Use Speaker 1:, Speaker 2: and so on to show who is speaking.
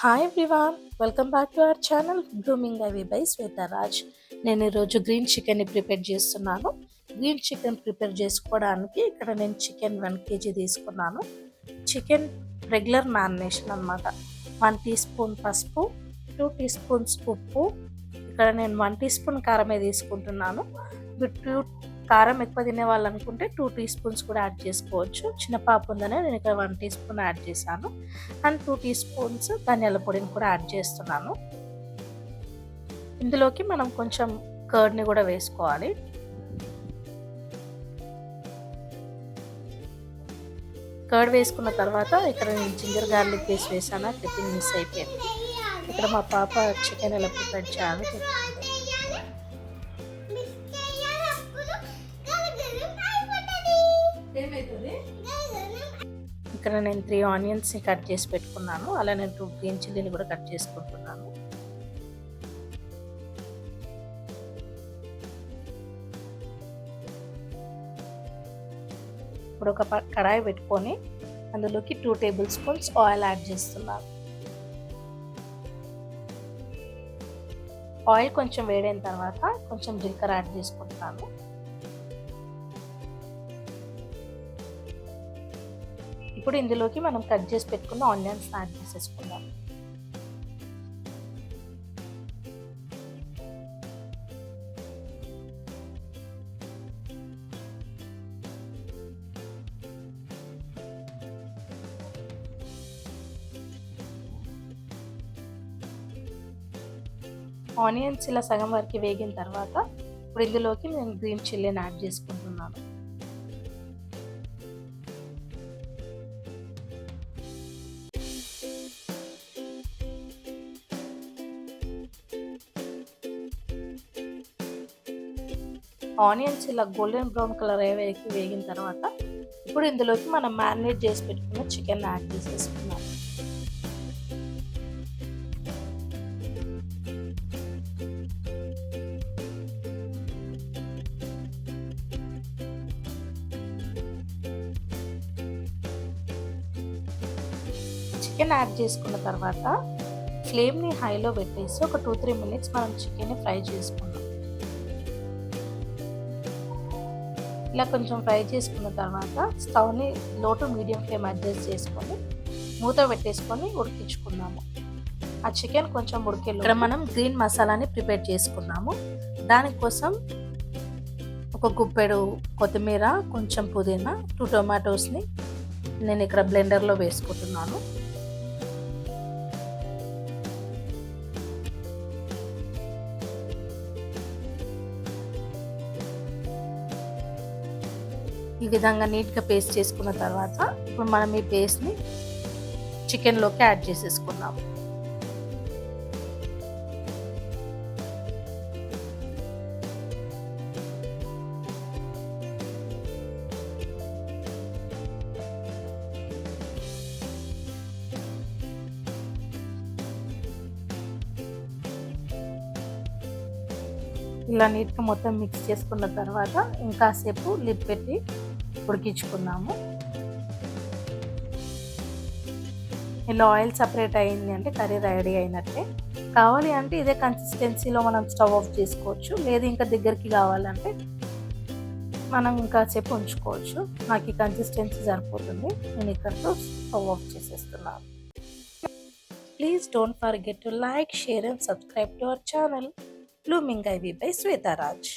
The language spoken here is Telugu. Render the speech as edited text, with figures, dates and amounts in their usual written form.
Speaker 1: Hi everyone, welcome back to our channel blooming ivy by Shwetaraj. నేను ఈరోజు గ్రీన్ చికెన్ని ప్రిపేర్ చేస్తున్నాను. గ్రీన్ చికెన్ ప్రిపేర్ చేసుకోవడానికి ఇక్కడ నేను చికెన్ 1 kg తీసుకున్నాను. చికెన్ రెగ్యులర్ మ్యారినేషన్ అనమాట. 1 టీ స్పూన్ పసుపు, 2 టీ స్పూన్స్ ఉప్పు. ఇక్కడ నేను 1 టీ స్పూన్ కారమే తీసుకుంటున్నాను. మీరు కారం ఎక్కువ తినే వాళ్ళు అనుకుంటే 2 టీ స్పూన్స్ కూడా యాడ్ చేసుకోవచ్చు. చిన్న పాప ఉందనే నేను ఇక్కడ 1 టీ స్పూన్ యాడ్ చేశాను. అండ్ 2 టీ స్పూన్స్ ధనియాల పొడిని కూడా యాడ్ చేస్తున్నాను. ఇందులోకి మనం కొంచెం కర్డ్ని కూడా వేసుకోవాలి. కర్డ్ వేసుకున్న తర్వాత ఇక్కడ నేను జింజర్ గార్లిక్ పేస్ట్ వేసాను. క్లిప్పింగ్ మిస్ అయిపోయింది. ఇక్కడ మా పాప చికెన్ ఎలా ప్రిపేర్ చేయాలో చెప్తుంది. ఇక్కడ నేను 3 ఆనియన్స్ని కట్ చేసి పెట్టుకున్నాను. అలా నేను 2 గ్రీన్ చిల్లీని కూడా కట్ చేసుకుంటున్నాను. ఇప్పుడు ఒక కడాయి పెట్టుకొని అందులోకి 2 టేబుల్ స్పూన్స్ ఆయిల్ యాడ్ చేస్తున్నాను. ఆయిల్ కొంచెం వేడైన తర్వాత కొంచెం జీలకర్ర యాడ్ చేసుకుంటున్నాను. ఇప్పుడు ఇందులోకి మనం కట్ చేసి పెట్టుకున్న ఆనియన్స్ యాడ్ చేసేసుకుందాం. ఆనియన్స్ ఇలా సగం వరకు వేగిన తర్వాత ఇప్పుడు ఇందులోకి నేను గ్రీన్ చిల్లీని యాడ్ చేసుకుంటున్నాను. ఆనియన్స్ ఇలా గోల్డెన్ బ్రౌన్ కలర్ వేగిన తర్వాత ఇప్పుడు ఇందులోకి మనం మ్యారినేట్ చేసి పెట్టుకున్న చికెన్ యాడ్ చేసేసుకున్నాం. చికెన్ యాడ్ చేసుకున్న తర్వాత ఫ్లేమ్ని హైలో పెట్టేసి ఒక 2-3 మినిట్స్ మనం చికెన్ని ఫ్రై చేసుకున్నాం. ఇలా కొంచెం ఫ్రై చేసుకున్న తర్వాత స్టవ్ని లో టు మీడియం ఫ్లేమ్ అడ్జస్ట్ చేసుకొని మూత పెట్టేసుకొని ఉడికించుకున్నాము. ఆ చికెన్ కొంచెం ఇక్కడ మనం గ్రీన్ మసాలాని ప్రిపేర్ చేసుకున్నాము. దానికోసం ఒక గుప్పెడు కొత్తిమీర, కొంచెం పుదీనా, 2 టొమాటోస్ని నేను ఇక్కడ బ్లెండర్లో వేసుకుంటున్నాను. ఈ విధంగా నీట్గా పేస్ట్ చేసుకున్న తర్వాత ఇప్పుడు మనం ఈ పేస్ట్ని చికెన్లోకి యాడ్ చేసేసుకున్నాం. ఇలా నీట్గా మొత్తం మిక్స్ చేసుకున్న తర్వాత ఇంకాసేపు లిడ్ పెట్టి ఉడికించుకున్నాము. ఇలా ఆయిల్ సపరేట్ అయింది అంటే కర్రీ రెడీ అయినట్టే. కావాలి అంటే ఇదే కన్సిస్టెన్సీలో మనం స్టవ్ ఆఫ్ చేసుకోవచ్చు. లేదు ఇంకా దగ్గరికి కావాలంటే మనం ఇంకాసేపు ఉంచుకోవచ్చు. నాకు ఈ కన్సిస్టెన్సీ సరిపోతుంది. నేను ఇక్కడతో స్టవ్ ఆఫ్ చేసేస్తున్నాను. Please don't forget to like, share and subscribe to our channel blooming ivy by శ్వేతారాజ్.